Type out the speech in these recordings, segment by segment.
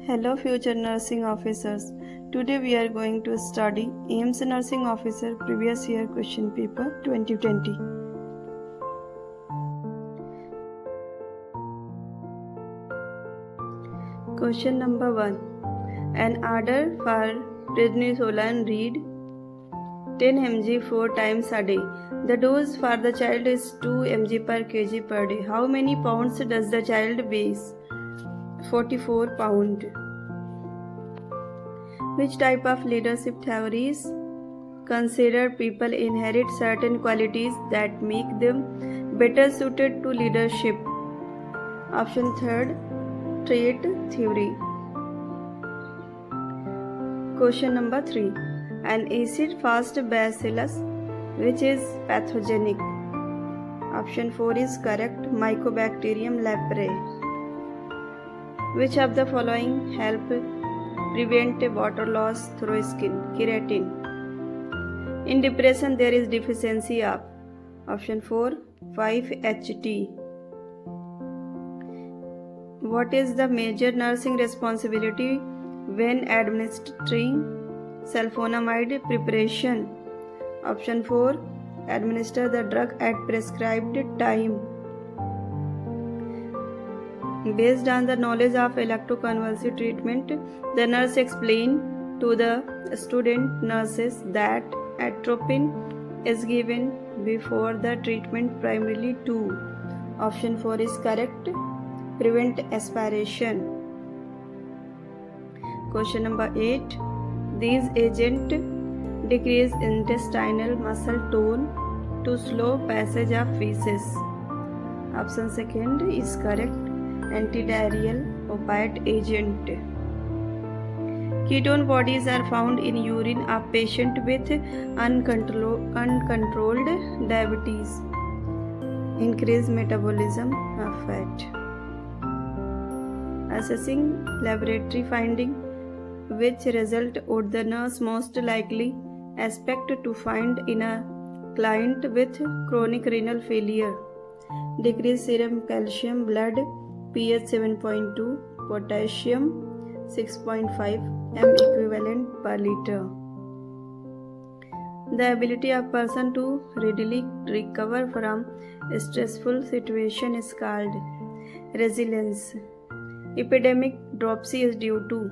Hello future nursing officers. Today we are going to study AIIMS Nursing Officer Previous Year Question Paper 2020. Question number 1. An order for prednisolone read 10 mg 4 times a day. The dose for the child is 2 mg per kg per day. How many pounds does the child weigh? 44 pounds. Which type of leadership theories consider people inherit certain qualities that make them better suited to leadership? Option 3rd, trait theory. Question number 3. An acid-fast bacillus which is pathogenic? Option 4 is correct, Mycobacterium leprae. Which of the following help prevent water loss through skin? Keratin. In depression there is deficiency of? Option 4, 5-HT. What is the major nursing responsibility when administering sulfonamide preparation? Option 4, administer the drug at prescribed time. Based on the knowledge of electroconvulsive treatment, the nurse explained to the student nurses that atropine is given before the treatment primarily to? Option 4 is correct, prevent aspiration. Question number 8. These agents decrease intestinal muscle tone to slow passage of feces. Option 2 is correct, antidiarrheal opiate agent. Ketone bodies are found in urine of patient with uncontrolled diabetes. Increase metabolism of fat. Assessing laboratory finding, which result would the nurse most likely expect to find in a client with chronic renal failure? Decrease serum calcium, blood pH 7.2, potassium 6.5 m equivalent per liter. The ability of person to readily recover from a stressful situation is called resilience. Epidemic dropsy is due to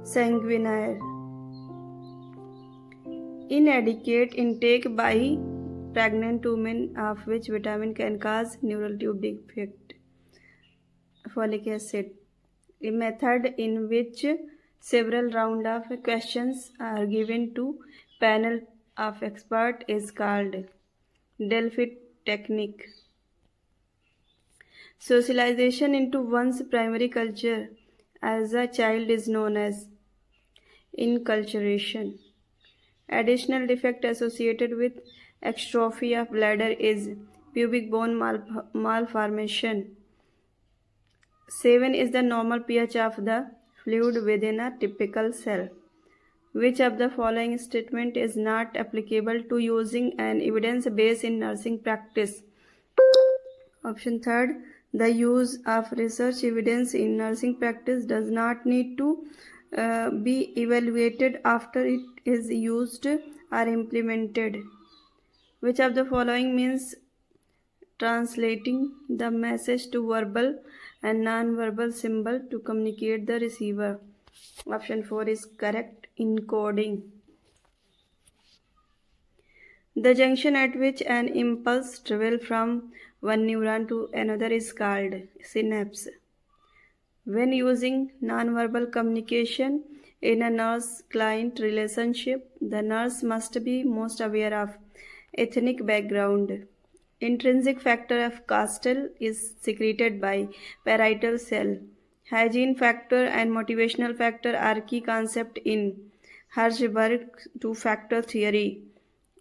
sanguinary inadequate intake by pregnant women of which vitamin can cause neural tube defect. Folic acid. A method in which several rounds of questions are given to panel of experts is called Delphi technique. Socialization into one's primary culture as a child is known as inculturation. Additional defect associated with atrophy of bladder is pubic bone malformation. 7 is the normal pH of the fluid within a typical cell. Which of the following statement is not applicable to using an evidence base in nursing practice? Option 3rd, the use of research evidence in nursing practice does not need to be evaluated after it is used or implemented. Which of the following means translating the message to verbal and non-verbal symbol to communicate the receiver? Option 4 is correct, encoding. The junction at which an impulse travels from one neuron to another is called synapse. When using non-verbal communication in a nurse-client relationship, the nurse must be most aware of ethnic background. Intrinsic factor of Castle is secreted by parietal cell. Hygiene factor and motivational factor are key concepts in Hirschberg's two-factor theory.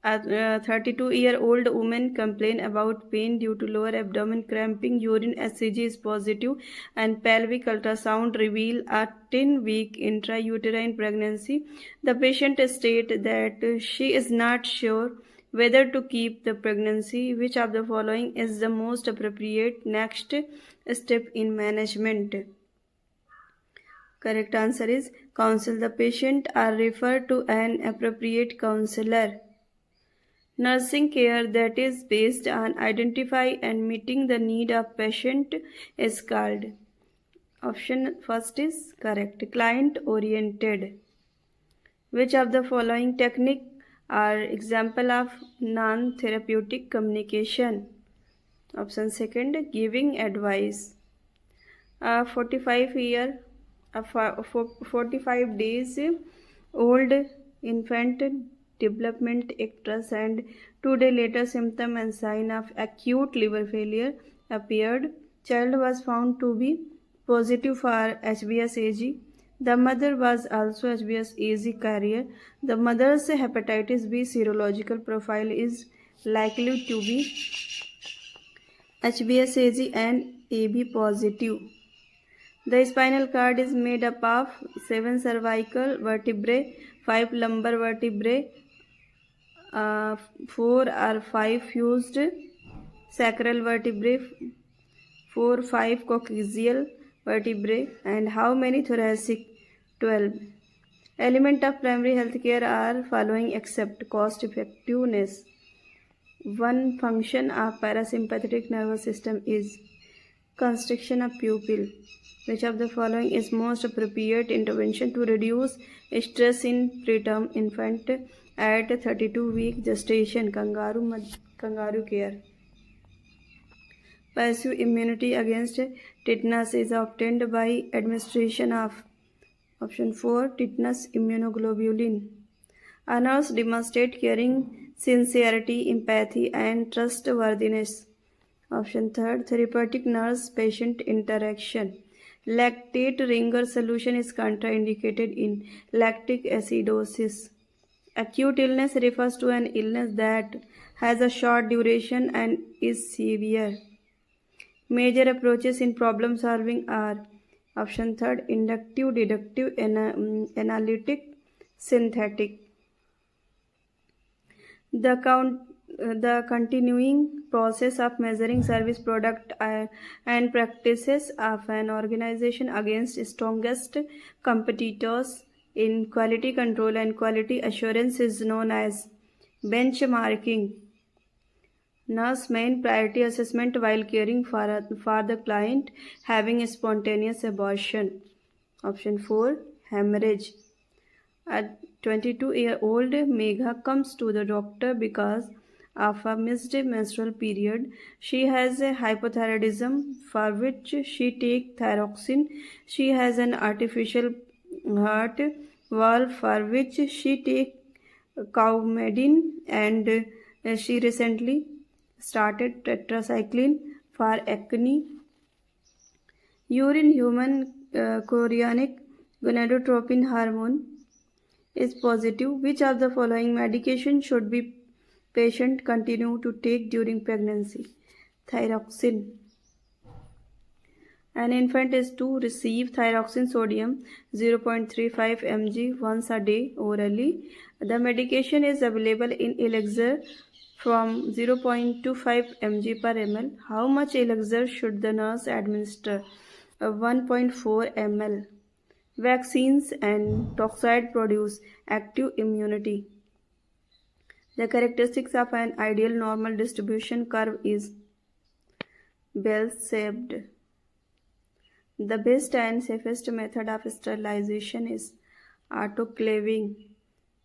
A 32-year-old woman complained about pain due to lower abdomen cramping. Urine HCG is positive and pelvic ultrasound revealed a 10-week intrauterine pregnancy. The patient stated that she is not sure whether to keep the pregnancy. Which of the following is the most appropriate next step in management? Correct answer is counsel the patient or refer to an appropriate counselor. Nursing care that is based on identify and meeting the need of patient is called. Option first is correct. Client oriented. Which of the following technique are example of non-therapeutic communication? Option second, giving advice. A 45 days old infant development actress and 2 days later symptom and sign of acute liver failure appeared. Child was found to be positive for HBsAg. The mother was also HBsAg carrier. The mother's hepatitis B serological profile is likely to be HBsAg and AB positive. The spinal cord is made up of 7 cervical vertebrae, 5 lumbar vertebrae, 4 or 5 fused sacral vertebrae, 4 5 coccygeal vertebrae, and how many thoracic? 12. Element of primary healthcare are following except cost effectiveness. One function of parasympathetic nervous system is constriction of pupil. Which of the following is most appropriate intervention to reduce stress in preterm infant at 32-week gestation? Kangaroo care. Passive immunity against tetanus is obtained by administration of option 4 tetanus immunoglobulin. A nurse demonstrates caring, sincerity, empathy, and trustworthiness. Option 3 therapeutic nurse-patient interaction. Lactate ringer solution is contraindicated in lactic acidosis. Acute illness refers to an illness that has a short duration and is severe. Major approaches in problem solving are option 3 inductive, deductive, analytic, synthetic. The continuing process of measuring service product and practices of an organization against strongest competitors in quality control and quality assurance is known as benchmarking. Nurse main priority assessment while caring for the client having a spontaneous abortion. Option 4 hemorrhage. A 22-year-old Megha comes to the doctor because of a missed menstrual period. She has a hypothyroidism for which she takes thyroxine. She has an artificial heart valve for which she takes Coumadin, and she recently started tetracycline for acne. Urine human chorionic gonadotropin hormone is positive. Which of the following medication should be patient continue to take during pregnancy? Thyroxine. An infant is to receive thyroxine sodium 0.35 mg once a day orally. The medication is available in elixir from 0.25 mg per ml. How much elixir should the nurse administer? 1.4 ml. Vaccines and toxoid produce active immunity. The characteristics of an ideal normal distribution curve is bell-shaped. The best and safest method of sterilization is autoclaving.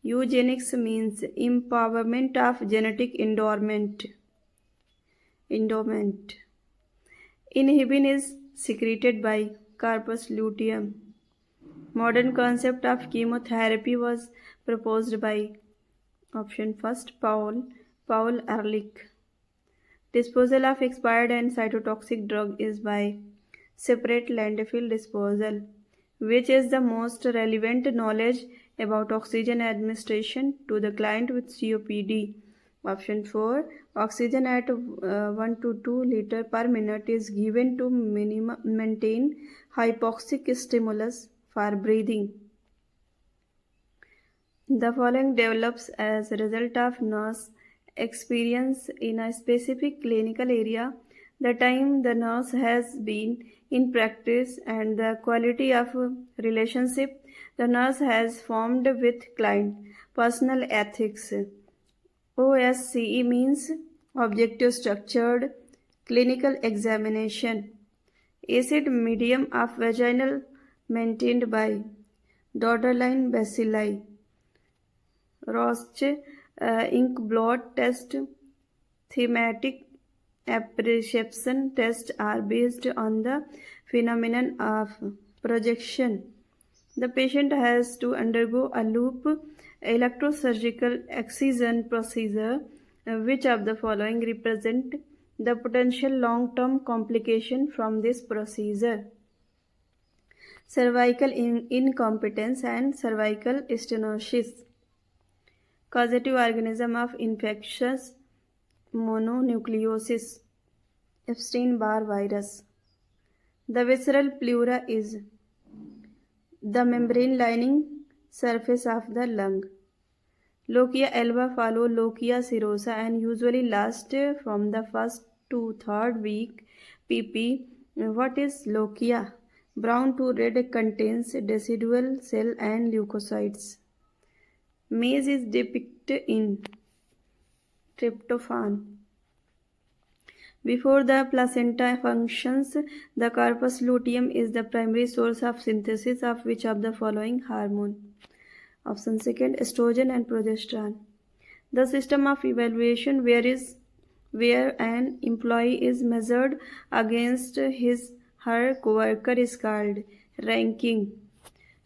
Eugenics means empowerment of genetic endowment. Inhibin is secreted by corpus luteum. Modern concept of chemotherapy was proposed by option first Paul Ehrlich. Disposal of expired and cytotoxic drug is by separate landfill disposal. Which is the most relevant knowledge about oxygen administration to the client with COPD? Option 4 oxygen at 1 to 2 liter per minute is given to maintain hypoxic stimulus for breathing. The following develops as a result of nurse experience in a specific clinical area. the time the nurse has been in practice, and the quality of relationship the nurse has formed with client. Personal ethics. OSCE means objective structured clinical examination. Acid medium of vaginal maintained by borderline bacilli. Roche ink blot test, thematic appreciation tests are based on the phenomenon of projection. The patient has to undergo a loop electrosurgical excision procedure. Which of the following represent the potential long-term complication from this procedure? Cervical incompetence and cervical stenosis. Causative organism of infectious mononucleosis, Epstein-Barr virus. The visceral pleura is the membrane lining surface of the lung. Lochia alba follow Lochia cirrhosa and usually last from the first to third week. PP. What is Lochia? Brown to red, contains decidual cell and leukocytes. Maize is depicted in tryptophan. Before the placenta functions, the corpus luteum is the primary source of synthesis of which of the following hormone? Option second, estrogen and progesterone. The system of evaluation where an employee is measured against her coworker is called ranking.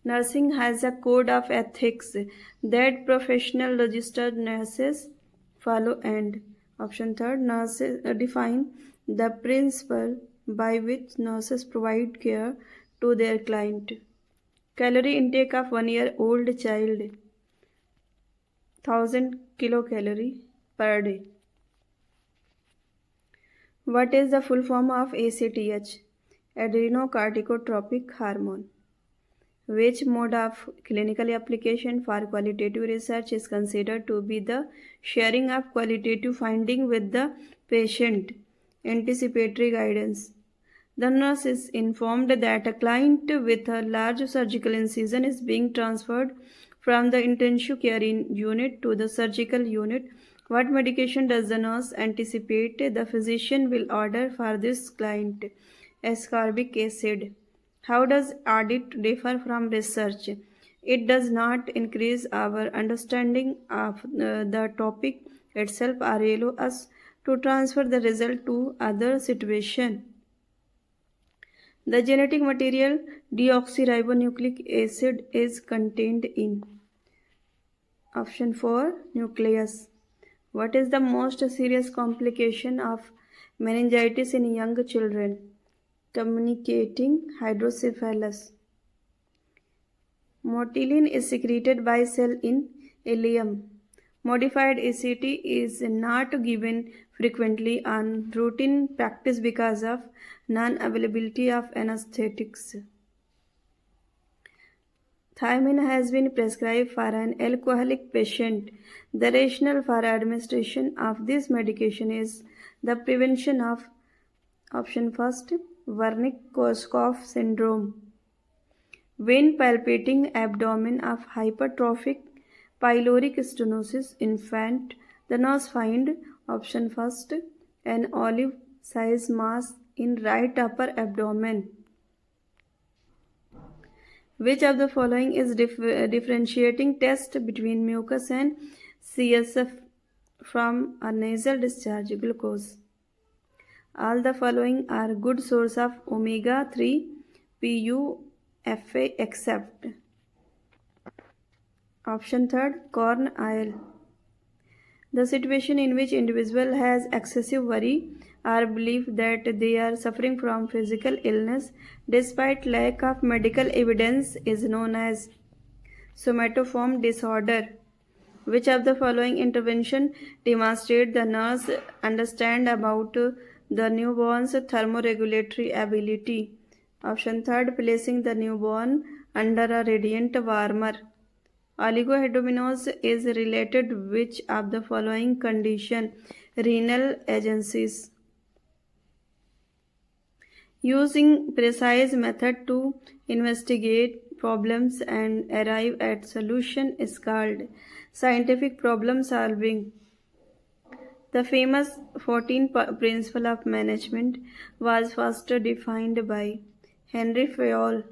Nursing has a code of ethics that professional registered nurses follow, and option third, nurses define the principle by which nurses provide care to their client. Calorie intake of 1-year-old child, 1000 kilocalorie per day. What is the full form of ACTH? Adrenocorticotropic hormone. Which mode of clinical application for qualitative research is considered to be the sharing of qualitative finding with the patient? Anticipatory guidance. The nurse is informed that a client with a large surgical incision is being transferred from the intensive care unit to the surgical unit. What medication does the nurse anticipate the physician will order for this client? Ascorbic acid. How does audit differ from research? It does not increase our understanding of the topic itself or allow us to transfer the result to other situation. The genetic material deoxyribonucleic acid is contained in option 4, nucleus. What is the most serious complication of meningitis in young children? Communicating hydrocephalus. Motilin is secreted by cell in ileum. Modified ACT is not given frequently on routine practice because of non-availability of anesthetics. Thiamine has been prescribed for an alcoholic patient. The rationale for administration of this medication is the prevention of option first, Wernicke-Korsakoff syndrome. When palpating abdomen of hypertrophic pyloric stenosis infant, the nurse find option first, an olive size mass in right upper abdomen. Which of the following is differentiating test between mucus and CSF from a nasal discharge? Glucose. All the following are good source of omega-3 PUFA except option third, corn oil. The situation in which individual has excessive worry or belief that they are suffering from physical illness despite lack of medical evidence is known as somatoform disorder. Which of the following intervention demonstrate the nurse understand about the newborn's thermoregulatory ability? Option third, placing the newborn under a radiant warmer. Oligohydramnios is related which of the following condition? Renal agencies. Using precise method to investigate problems and arrive at solution is called scientific problem solving. The famous 14 principle of management was first defined by Henry Fayol.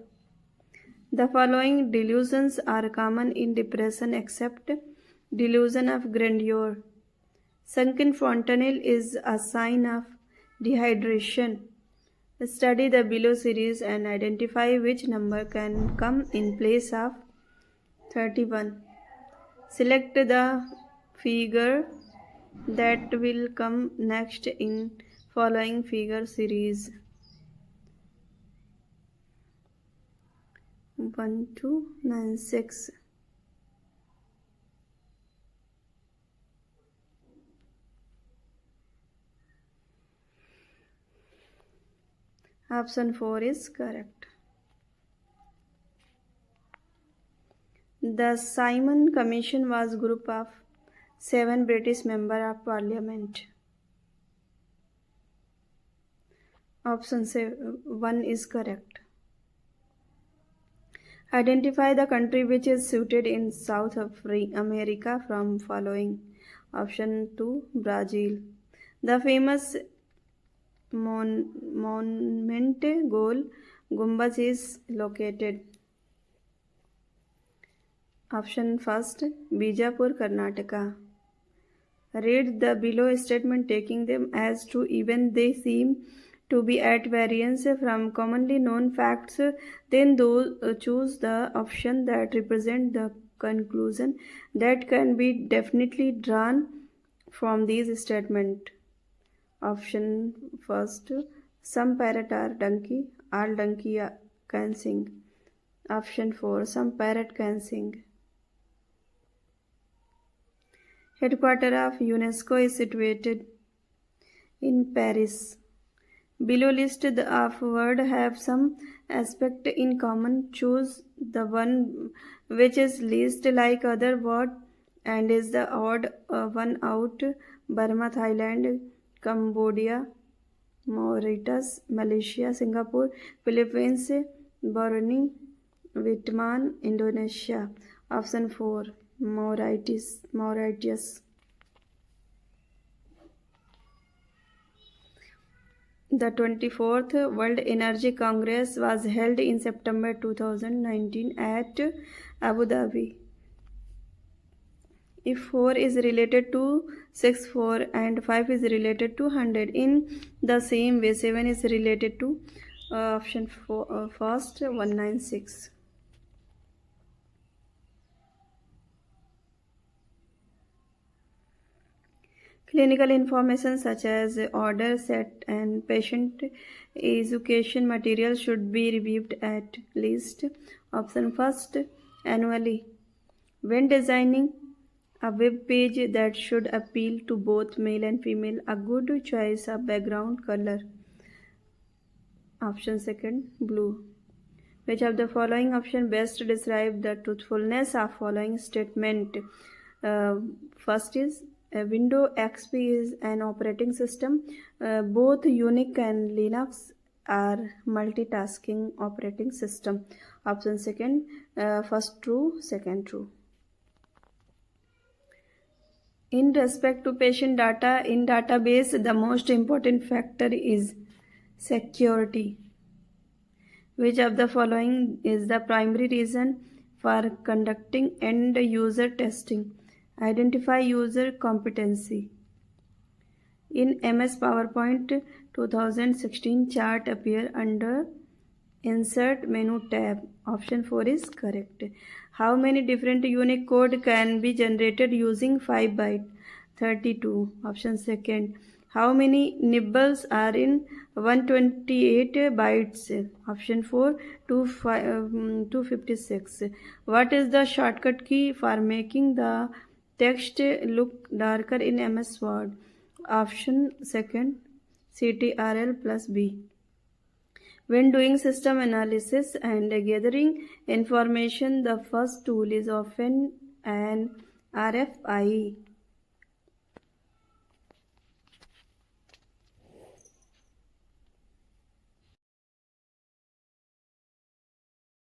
The following delusions are common in depression except delusion of grandeur. Sunken fontanelle is a sign of dehydration. Study the below series and identify which number can come in place of 31. Select the figure that will come next in following figure series. 1296. Option 4 is correct. The Simon Commission was a group of 7 British members of Parliament. Option 1 is correct. Identify the country which is situated in South America from following. Option 2, Brazil. The famous Monumente Gol Gumbaz is located. Option first, Bijapur, Karnataka. Read the below statement taking them as true even they seem to be at variance from commonly known facts, then choose the option that represent the conclusion that can be definitely drawn from these statements. Option first, some parrot are donkey, all donkey can sing. Option 4, some parrot can sing. Headquarters of UNESCO is situated in Paris. Below list of words have some aspect in common. Choose the one which is least like other word and is the odd one out. Burma, Thailand, Cambodia, Mauritius, Malaysia, Singapore, Philippines, Brunei, Vietnam, Indonesia. Option 4, Mauritius. The 24th World Energy Congress was held in September 2019 at Abu Dhabi. If 4 is related to 64 and 5 is related to 100, in the same way 7 is related to option 4, first 196. Clinical information such as order set and patient education material should be reviewed at least. Option first, annually. When designing a web page that should appeal to both male and female, a good choice of background color. Option second, blue. Which of the following option best describe the truthfulness of following statement? First is Windows XP is an operating system. Both Unix and Linux are multitasking operating system. Option second, first true, second true. In respect to patient data in database, the most important factor is security. Which of the following is the primary reason for conducting end user testing? Identify user competency. In MS PowerPoint 2016 chart appear under Insert menu tab. Option 4 is correct. How many different Unix code can be generated using 5 byte? 32. Option second. How many nibbles are in 128 bytes? Option 4, 256. What is the shortcut key for making the text look darker in MS Word? Option second, CTRL plus B. When doing system analysis and gathering information, the first tool is often an RFID.